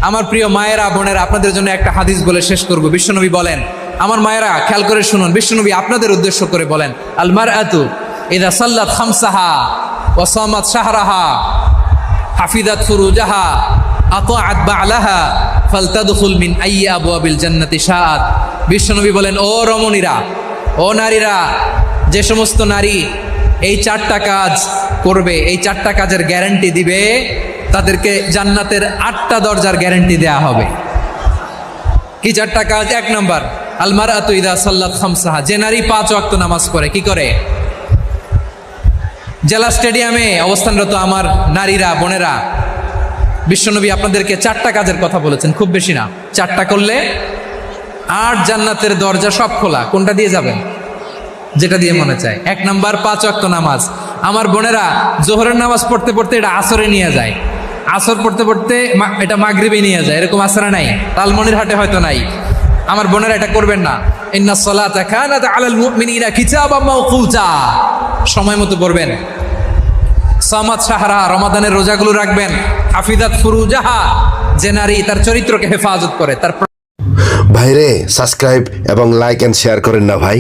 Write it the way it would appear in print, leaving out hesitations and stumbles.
আমার প্রিয় মায়েরা বোনেরা, আপনাদের জন্য একটা হাদিস বলে শেষ করব। বিশ্বনবী বলেন, আমার মায়েরা খেয়াল করে শুনুন, বিশ্বনবী আপনাদের উদ্দেশ্য করে বলেন, আল মারআতু ইযা সাল্লাত খামসাহা ওয়া সামাত শাহরাহা হাফিজাত ফুরুজাহা আতাআত বা'লাহা ফালতাদখুল মিন আইয়ি আবওয়াবিল জান্নাতি শাআত। বিশ্বনবী বলেন, ও রমণীরা, ও নারীরা, যে সমস্ত নারী এই 4টা কাজ করবে, এই 4টা কাজের গ্যারান্টি দিবে, তাদেরকে জান্নাতের 8টা দরজার গ্যারান্টি দেয়া হবে। কি 4টা কাজ? 1 নম্বর, আল মারআতু ইযা সাল্লাত খামসাহা, যে নারী 5 ওয়াক্ত নামাজ পড়ে। কি করে? জেলা স্টেডিয়ামে অবস্থানরত আমার নারীরা বোনেরা, বিশ্বনবী আপনাদেরকে 4টা কাজের কথা বলেছেন, খুব বেশি না। 4টা করলে 8 জান্নাতের দরজা সব খোলা। কোনটা দিয়ে যাবেন? যেটা দিয়ে মনে চায়। 1 নাম্বার 5 ওয়াক্ত নামাজ। আমার বোনেরা জোহরের নামাজ পড়তে পড়তে এটা আসরে নিয়ে যায়, আসর পড়তে পড়তে এটা মাগরিবে নিয়ে যায়। এরকম আসরে নাই, লালমনিরহাটে হয়তো নাই। আমার বোনেরা এটা করবেন না। ইন্নাস সালাতা কানাত আলাল মুমিনিনা কিতাবাম মাওকুতা, সময় মতো পড়বেন। সামাত শাহরা, রমাদানের রোজাগুলো রাখবেন। হাফিজাত ফুরুজাহা, যে নারী তার চরিত্রকে হেফাজত করে। তার ভাইরে সাবস্ক্রাইব এবং লাইক এন্ড শেয়ার করেন না ভাই।